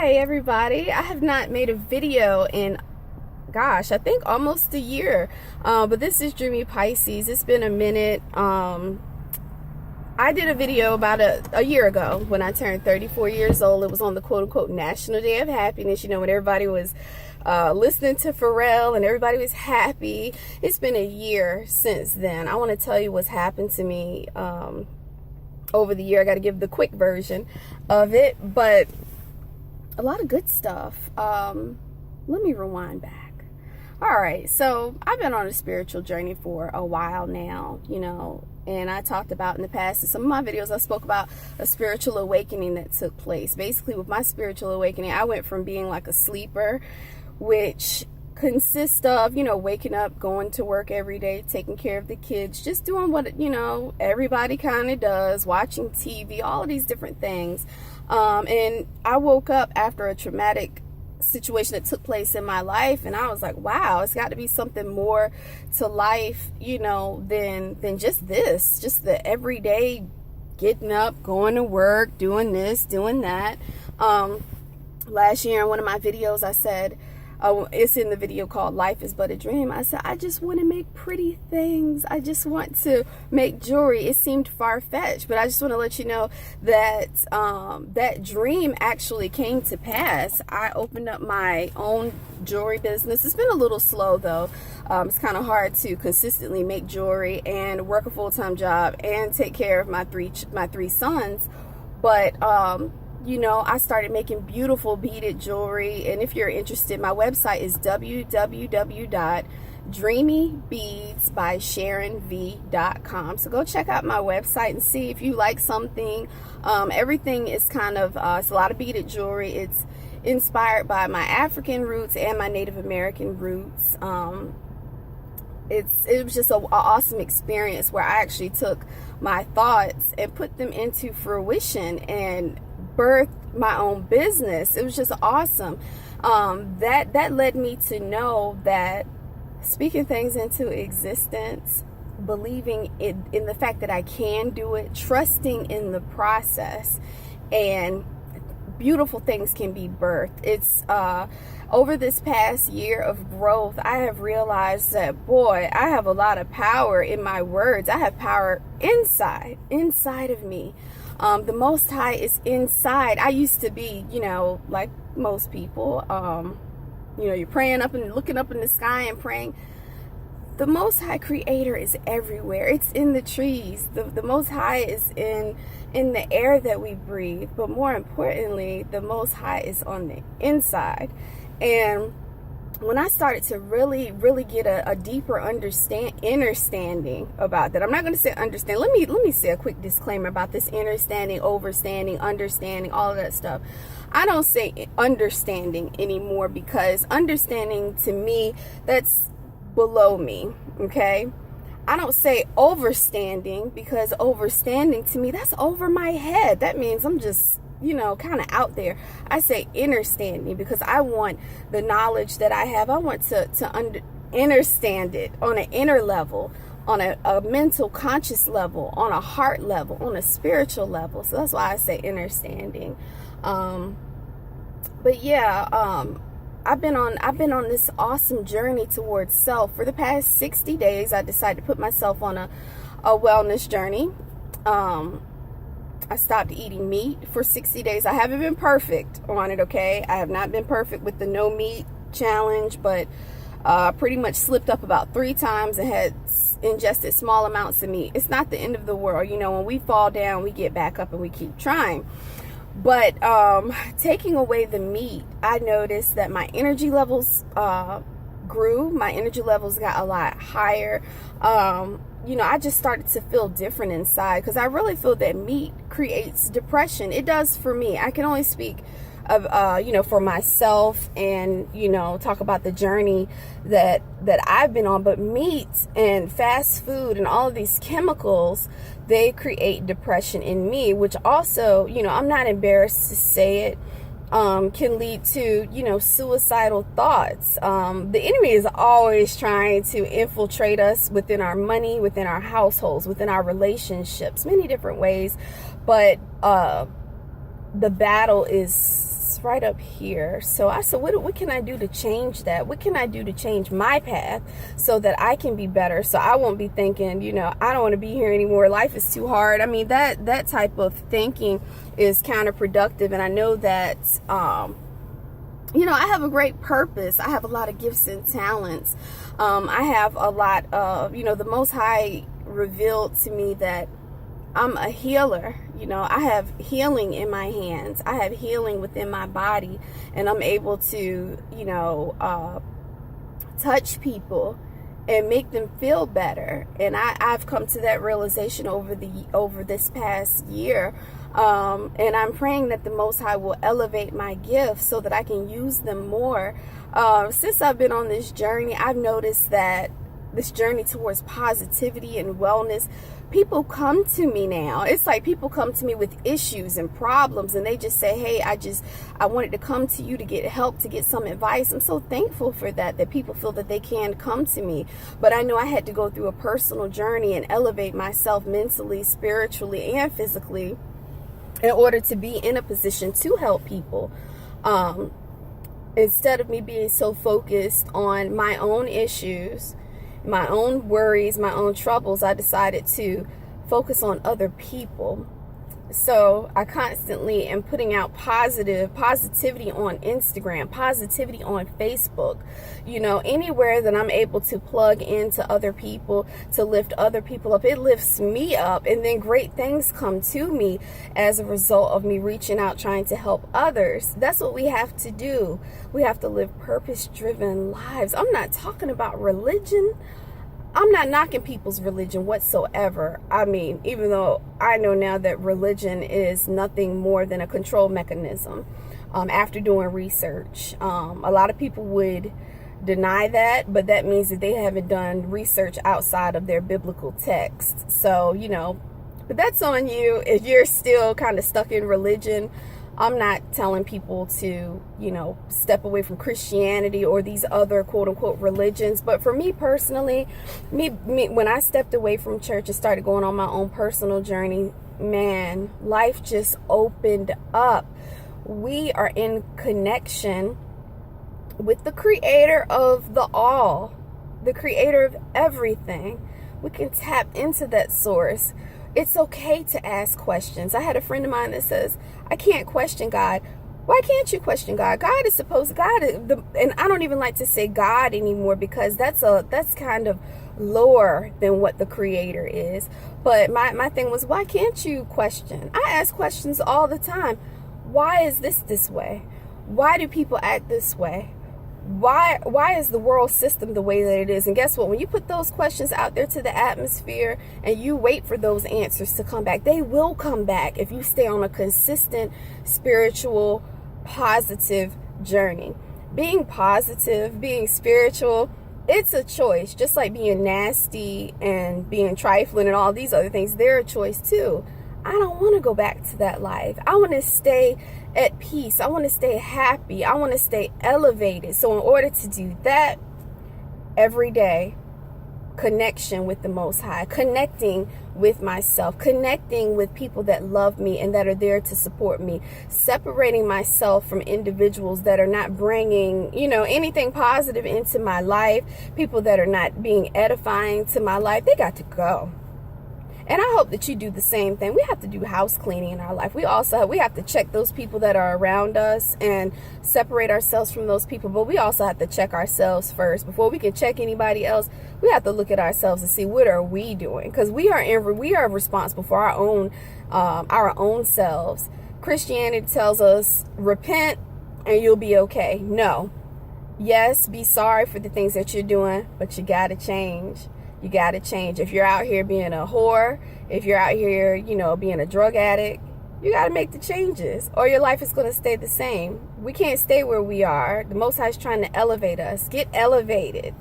Hi everybody. I have not made a video in, gosh, I think almost a year, but this is Dreamy Pisces. It's been a minute. I did a video about a year ago when I turned 34 years old. It was on the quote-unquote National Day of Happiness, you know, when everybody was listening to Pharrell and everybody was happy. It's been a year since then. I want to tell you what's happened to me over the year. I got to give the quick version of it, but a lot of good stuff. Let me rewind back. All right, so I've been on a spiritual journey for a while now, you know, and I talked about in the past in some of my videos, I spoke about a spiritual awakening that took place. Basically, with my spiritual awakening, I went from being like a sleeper, which consists of, you know, waking up, going to work every day, taking care of the kids, just doing what, you know, everybody kind of does, watching TV, all of these different things. And I woke up after a traumatic situation that took place in my life, and I was like, wow, it's got to be something more to life, you know, than just this, just the everyday getting up, going to work, doing this, doing that. Last year in one of my videos, I said, it's in the video called Life is But a Dream. I said, I just want to make pretty things. I just want to make jewelry. It seemed far-fetched, but I just want to let you know that that dream actually came to pass. I opened up my own jewelry business. It's been a little slow though. It's kind of hard to consistently make jewelry and work a full-time job and take care of my three sons. But you know, I started making beautiful beaded jewelry, and if you're interested, my website is www.dreamybeadsbysharonv.com. So go check out my website and see if you like something. Everything is kind of, it's a lot of beaded jewelry. It's inspired by my African roots and my Native American roots. It was just an awesome experience where I actually took my thoughts and put them into fruition and birthed my own business. It was just awesome. That led me to know that speaking things into existence, believing in the fact that I can do it, trusting in the process, and beautiful things can be birthed. It's over this past year of growth, I have realized that, boy, I have a lot of power in my words. I have power inside of me. The Most High is inside. I used to be, you know, like most people, you know, you're praying up and looking up in the sky and praying. The Most High Creator is everywhere. It's in the trees. The Most High is in the air that we breathe. But more importantly, the Most High is on the inside. And when I started to really get a deeper understanding about that, I'm not going to say understand. Let me say a quick disclaimer about this understanding, overstanding, understanding, all of that stuff. I don't say understanding anymore, because understanding to me, that's below me, okay? I don't say overstanding, because overstanding to me, that's over my head. That means I'm just, you know, kind of out there. I say understanding because I want the knowledge that I have, I want to understand it on an inner level, on a mental conscious level, on a heart level, on a spiritual level. So that's why I say understanding. But yeah, I've been on this awesome journey towards self. For the past 60 days, I decided to put myself on a wellness journey. I stopped eating meat for 60 days. I haven't been perfect on it, okay? I have not been perfect with the no meat challenge, but pretty much slipped up about 3 times and had ingested small amounts of meat. It's not the end of the world. You know, when we fall down, we get back up and we keep trying. But taking away the meat, I noticed that my energy levels grew. My energy levels got a lot higher. You know, I just started to feel different inside, because I really feel that meat creates depression. It does for me. I can only speak of, you know, for myself and, you know, talk about the journey that I've been on. But meat and fast food and all of these chemicals, they create depression in me, which also, you know, I'm not embarrassed to say it, can lead to, you know, suicidal thoughts. The enemy is always trying to infiltrate us within our money, within our households, within our relationships, many different ways. But the battle is was right up here. So I said, what can I do to change that? What can I do to change my path so that I can be better? So I won't be thinking, I don't want to be here anymore. Life is too hard. I mean, that type of thinking is counterproductive. And I know that, I have a great purpose. I have a lot of gifts and talents. I have a lot of, the Most High revealed to me that I'm a healer. I have healing in my hands. I have healing within my body, and I'm able to, touch people and make them feel better. And I've come to that realization over this past year. And I'm praying that the Most High will elevate my gifts so that I can use them more. Since I've been on this journey, I've noticed that this journey towards positivity and wellness, people come to me now. It's like people come to me with issues and problems, and they just say, hey, I wanted to come to you to get help, to get some advice. I'm so thankful for that people feel that they can come to me. But I know I had to go through a personal journey and elevate myself mentally, spiritually, and physically in order to be in a position to help people. Instead of me being so focused on my own issues, my own worries, my own troubles, I decided to focus on other people. So I constantly am putting out positivity on Instagram, positivity on Facebook, anywhere that I'm able to plug into other people, to lift other people up. It lifts me up, and then great things come to me as a result of me reaching out, trying to help others. That's what we have to do. We have to live purpose-driven lives. I'm not talking about religion. I'm not knocking people's religion whatsoever. I mean, even though I know now that religion is nothing more than a control mechanism, after doing research. A lot of people would deny that, but that means that they haven't done research outside of their biblical text. So, but that's on you. If you're still kind of stuck in religion, I'm not telling people to, step away from Christianity or these other quote unquote religions. But for me personally, me when I stepped away from church and started going on my own personal journey, man, life just opened up. We are in connection with the creator of the all, the creator of everything. We can tap into that source. It's okay to ask questions. I had a friend of mine that says, I can't question God. Why can't you question God? God is and I don't even like to say God anymore, because that's kind of lower than what the creator is. But my thing was, why can't you question? I ask questions all the time. Why is this way? Why do people act this way? Why is the world system the way that it is? And guess what? When you put those questions out there to the atmosphere and you wait for those answers to come back, they will come back if you stay on a consistent, spiritual, positive journey. Being positive, being spiritual, it's a choice. Just like being nasty and being trifling and all these other things, they're a choice too. I don't want to go back to that life. I want to stay at peace. I want to stay happy. I want to stay elevated. So in order to do that, every day, connection with the Most High, connecting with myself, connecting with people that love me and that are there to support me, separating myself from individuals that are not bringing, anything positive into my life, people that are not being edifying to my life. They got to go. And I hope that you do the same thing. We have to do house cleaning in our life. We have to check those people that are around us and separate ourselves from those people. But we also have to check ourselves first. Before we can check anybody else, we have to look at ourselves and see, what are we doing? Because we are responsible for our own selves. Christianity tells us, repent and you'll be okay. No. Yes, be sorry for the things that you're doing, but you got to change. You got to change. If you're out here being a whore, if you're out here, being a drug addict, you got to make the changes or your life is going to stay the same. We can't stay where we are. The Most High is trying to elevate us. Get elevated.